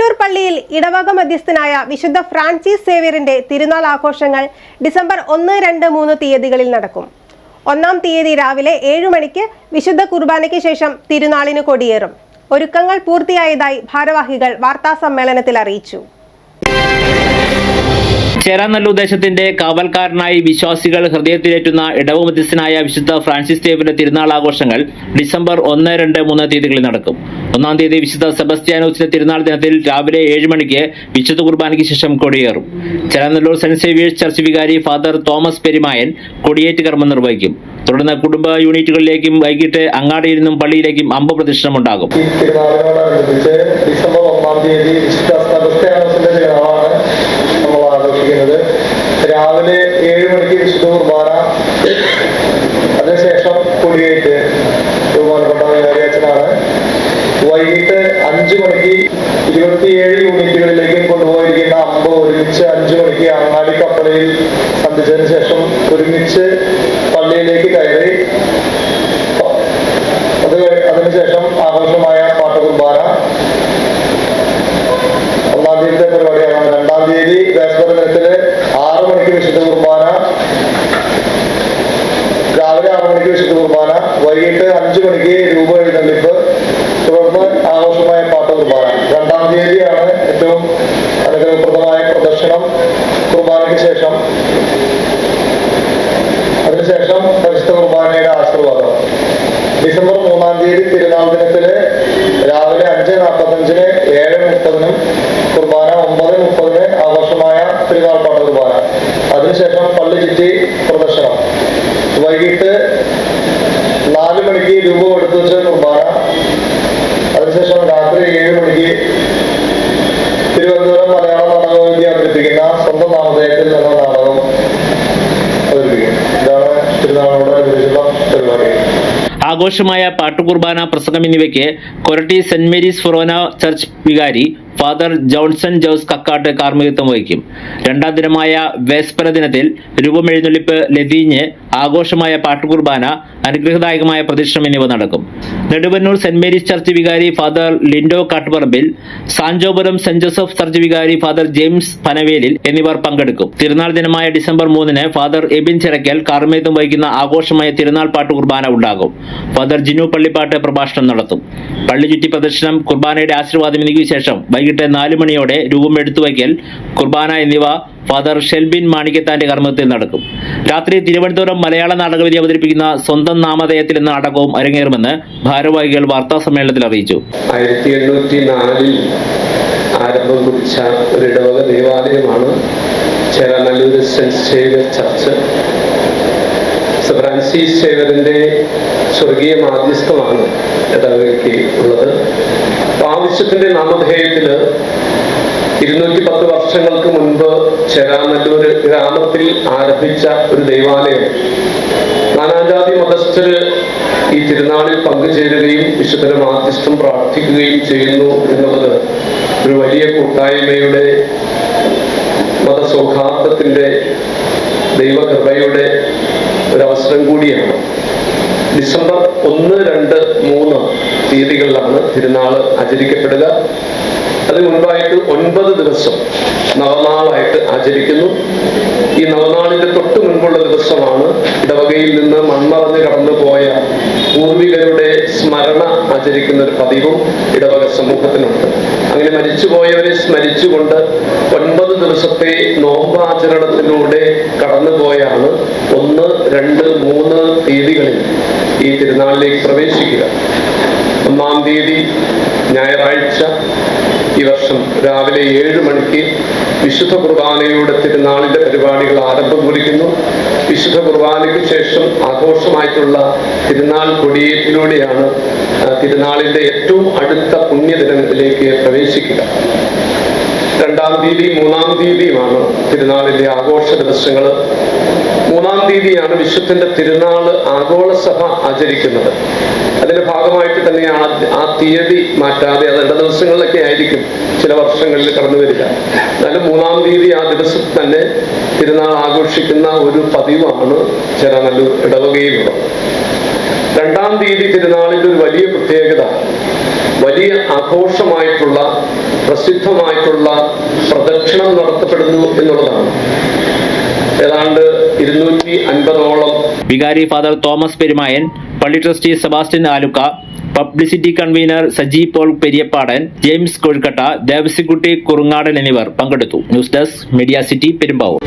ചേരാനെല്ലൂർ പള്ളിയിൽ ഇടവക മധ്യസ്ഥനായ വിശുദ്ധ ഫ്രാൻസിസ് സേവ്യറിന്റെ തിരുനാൾ ആഘോഷങ്ങൾ ഡിസംബർ 1, 2, 3 തീയതികളിൽ നടക്കും. 1-ാം തീയതി രാവിലെ 7 മണിക്ക് വിശുദ്ധ കുർബാനയ്ക്ക് ശേഷം തിരുനാളിന് കൊടിയേറും. ഒരുക്കങ്ങൾ പൂർത്തിയായതായി ഭാരവാഹികൾ വാർത്താസമ്മേളനത്തിൽ അറിയിച്ചു. ചേരാനെല്ലൂർ ദേശത്തിന്റെ കാവൽക്കാരനായി വിശ്വാസികൾ ഹൃദയത്തിലേറ്റുന്ന ഇടവക മധ്യസ്ഥനായ വിശുദ്ധ ഫ്രാൻസിസ് സേവ്യറിന്റെ തിരുനാൾ ആഘോഷങ്ങൾ ഡിസംബർ 1, 2, 3 തീയതികളിൽ നടക്കും. 1-ാം തീയതി വിശുദ്ധ സെബസ്ത്യാനോസിന്റെ തിരുനാൾ ദിനത്തിൽ രാവിലെ 7 മണിക്ക് വിശുദ്ധ കുർബാനയ്ക്ക് ശേഷം കൊടിയേറും. ചേരാനെല്ലൂർ സെന്റ് സേവിയേഴ്സ് ചർച്ച് വികാരി ഫാദർ തോമസ് പെരുമായൻ കൊടിയേറ്റ് കർമ്മം നിർവഹിക്കും. തുടർന്ന് കുടുംബ യൂണിറ്റുകളിലേക്കും വൈകിട്ട് അങ്ങാടിയിൽ നിന്നും പള്ളിയിലേക്കും അമ്പ പ്രദക്ഷിണം ഉണ്ടാകും. ഡിസംബർ 1-ാം തീയതി വിശുദ്ധ സെബസ്ത്യാനോസിന്റെ തിരുനാളാണ് നമ്മൾ ആഘോഷിക്കുന്നത്. രാവിലെ 7 മണിക്ക് വിശുദ്ധ കുർബാന, അതിനുശേഷം കൊടിയേറ്റ് ബഹുമാനപ്പെട്ട വികാരിയച്ഛനാണ്. വൈകിട്ട് 5 മണിക്ക് 27 യൂണിറ്റുകളിലേക്ക് കൊണ്ടുപോയിരിക്കുന്ന അമ്പ് ഒരുമിച്ച് 5 മണിക്ക് അങ്ങാടി കപ്പലയിൽ സന്ധിച്ചതിന് ശേഷം ഒരുമിച്ച് പള്ളിയിലേക്ക് കയറി അതിനുശേഷം ആഘോഷമായ പാട്ട് കുർബാന 1-ാം തീയതിയുടെ പരിപാടിയാണ്. 2-ാം തീയതി വേസ്പരത്തില് 6 മണിക്ക് വിശുദ്ധ കുർബാന, രാവിലെ 6 മണിക്ക് വിശുദ്ധ കുർബാന, വൈകിട്ട് 5 മണിക്ക് രൂപ എഴുന്നള്ളിപ്പ്, തുടർന്ന് ആഘോഷമായ പാട്ട് കുർബാന. 2-ാം തീയതിയാണ് ഏറ്റവും അനുഗ്രഹപ്രദമായ പ്രദർശനം കുർബാനയ്ക്ക് ശേഷം. അതിനുശേഷം പരിശുദ്ധ കുർബാനയുടെ ആശീർവാദം. ഡിസംബർ 3-ാം തീയതി തിരുനാൾ ദിനത്തില് രാവിലെ 5:45-ന് 7:30-നും കുർബാന, 9:30-ന് ആഘോഷമായ തിരുനാൾ പാട്ട് കുർബാന. അതിനുശേഷം പള്ളി ചുറ്റി പ്രദർശനം. വൈകിട്ട് 4 മണിക്ക് രൂപ എടുത്തു വെച്ച കുർബാന. അതിനുശേഷം രാത്രി 7 മണിക്ക് തിരുവനന്തപുരം മലയാള നാടകവേദി അവതരിപ്പിക്കുന്ന സ്വന്തം നാമധേയത്തിൽ എന്ന നാടകം അവതരിപ്പിക്കും. ഇതാണ് തിരുനാളോടനുബന്ധിച്ചുള്ള പരിപാടി. ആഘോഷമായ പാട്ടുകുർബാന, പ്രസംഗം എന്നിവയ്ക്ക് കൊരട്ടി സെന്റ് മേരീസ് ഫൊറോന ചർച്ച് വികാരി ഫാദർ ജോൺസൺ ജോസ് കക്കാട്ട് കാർമ്മികത്വം വഹിക്കും. 2-ാം ദിനമായ വേസ്പര ദിനത്തിൽ രൂപമെഴുന്നള്ളിപ്പ്, ലതീഞ്ഞ്, ആഘോഷമായ പാട്ടുകുർബാന, അനുഗ്രഹദായകമായ പ്രദക്ഷിണം എന്നിവ നടക്കും. നെടുവന്നൂർ സെന്റ് മേരീസ് ചർച്ച് വികാരി father Lindo Kattuparambil, Sanchopuram saint Joseph church വികാരി ഫാദർ ജെയിംസ് പനവേലിൽ എന്നിവർ പങ്കെടുക്കും. തിരുനാൾ ദിനമായ ഡിസംബർ 3-ന് ഫാദർ എബിൻ ചിറക്കൽ കാർമ്മികത്വം വഹിക്കുന്ന ആഘോഷമായ തിരുനാൾ പാട്ടുകുർബാന ഉണ്ടാകും. ഫാദർ ജിനു പള്ളിപ്പാട്ട് പ്രഭാഷണം നടത്തും. പള്ളി ചുറ്റി പ്രദർശനം, കുർബാനയുടെ ആശീർവാദം എന്നിവയ്ക്ക് ശേഷം വൈകിട്ട് 4 മണിയോടെ രൂപം എടുത്തുവയ്ക്കൽ, കുർബാന എന്നിവ ഫാദർ ഷെൽബിൻ മാണിക്കത്താന്റെ കർമ്മത്തിൽ നടക്കും. രാത്രി തിരുവനന്തപുരം മലയാള നാടകവേദി അവതരിപ്പിക്കുന്ന സ്വന്തം നാമധേയത്തിൽ എന്ന നാടകവും അരങ്ങേറുമെന്ന് ഭാരവാഹികൾ വാർത്താ സമ്മേളനത്തിൽ അറിയിച്ചു. 1804-ൽ ആരംഭം കുറിച്ച ഒരു ഇടവക ദേവാലയമാണ് Cheranellur saint Xavier church. Francis സേവ്യറിന്റെ സ്വർഗീയ മാധ്യസ്ഥമാണ് ഇടവകയ്ക്ക് ഉള്ളത്. ആവശ്യത്തിന്റെ നാമധേയത്തില് 210 വർഷങ്ങൾക്ക് മുൻപ് ചേരാനെല്ലൂർ ഗ്രാമത്തിൽ ആരംഭിച്ച ഒരു ദേവാലയം നാനാജാതി മതസ്ഥര് ഈ തിരുനാളിൽ പങ്കുചേരുകയും വിശുദ്ധ മാധ്യസ്ഥം പ്രാർത്ഥിക്കുകയും ചെയ്യുന്നു എന്നുള്ളത് ഒരു വലിയ കൂട്ടായ്മയുടെ, മതസൗഹാർദ്ദത്തിന്റെ, ദൈവകൃപയുടെ ഒരവസരം കൂടിയാണ്. ഡിസംബർ 1, 2, 3 തീയതികളിലാണ് തിരുനാൾ ആചരിക്കപ്പെടുക. അതിന് മുൻപായിട്ട് 9 ദിവസം നവനാളായിട്ട് ആചരിക്കുന്നു. ഈ നവനാളിന്റെ തൊട്ട് മുൻപുള്ള ദിവസമാണ് ഇടവകയിൽ നിന്ന് മൺമറഞ്ഞ് കടന്നുപോയ പൂർവികരുടെ സ്മരണ ആചരിക്കുന്ന ഒരു പതിവും ഇടവക സമൂഹത്തിനുണ്ട്. അങ്ങനെ മരിച്ചുപോയവരെ സ്മരിച്ചുകൊണ്ട് 9 ദിവസത്തെ നോമ്പാചരണത്തിലൂടെ കടന്നുപോയാണ് 1, 2, 3 തീയതികളിൽ ഈ തിരുനാളിലേക്ക് പ്രവേശിക്കുക. 1-ാം തീയതി ഞായറാഴ്ച ഈ വർഷം രാവിലെ 7 മണിക്ക് വിശുദ്ധ കുർബാനയുടെ തിരുനാളിന്റെ പരിപാടികൾ ആരംഭം കുറിക്കുന്നു. വിശുദ്ധ കുർബാനയ്ക്ക് ശേഷം ആഘോഷമായിട്ടുള്ള തിരുനാൾ കൊടിയേറ്റിലൂടെയാണ് തിരുനാളിന്റെ ഏറ്റവും അടുത്ത പുണ്യദിനത്തിലേക്ക് പ്രവേശിക്കുക. 2-ാം തീയതി 3-ാം തീയതിയുമാണ് തിരുനാളിന്റെ ആഘോഷ ദിവസങ്ങൾ. 3-ാം തീയതിയാണ് വിശുദ്ധന്റെ തിരുനാൾ ആഗോള സഭ ആചരിക്കുന്നത്. അതിന്റെ ഭാഗമായിട്ട് തന്നെയാണ് ആ തീയതി മാറ്റാതെ, അത് 2 ദിവസങ്ങളിലൊക്കെ ആയിരിക്കും ചില വർഷങ്ങളിൽ കടന്നു വരിക. എന്നാലും 3-ാം തീയതി ആ ദിവസം തന്നെ തിരുനാൾ ആഘോഷിക്കുന്ന ഒരു പതിവാണ് ചേരാനെല്ലൂർ ഇടവകയിലുള്ളത്. 2-ാം തീയതി തിരുനാളിന്റെ ഒരു വലിയ പ്രത്യേകത, വലിയ ആഘോഷമായിട്ടുള്ള പ്രസിദ്ധമായിട്ടുള്ള പ്രദക്ഷിണം നടത്തപ്പെടുന്നു എന്നുള്ളതാണ്. ഏതാണ്ട് 250ഓളം വികാരി ഫാദർ തോമസ് പെരുമായൻ, പള്ളി trustee Sebastian Aluka, publicity convener Saji Paul Periyappadan, James Kozhukkatta, Devasikutty Kurungadan എന്നിവർ പങ്കെടുത്തു. News desk media city Perumbavoor.